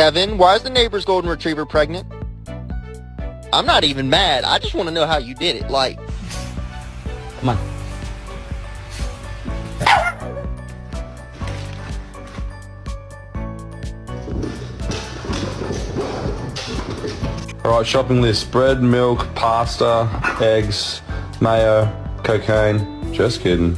Kevin, why is the neighbor's golden retriever pregnant? I'm not even mad. I just want to know how you did it. Like, Come on. Alright, shopping list. Bread, milk, pasta, eggs, mayo, cocaine. Just kidding.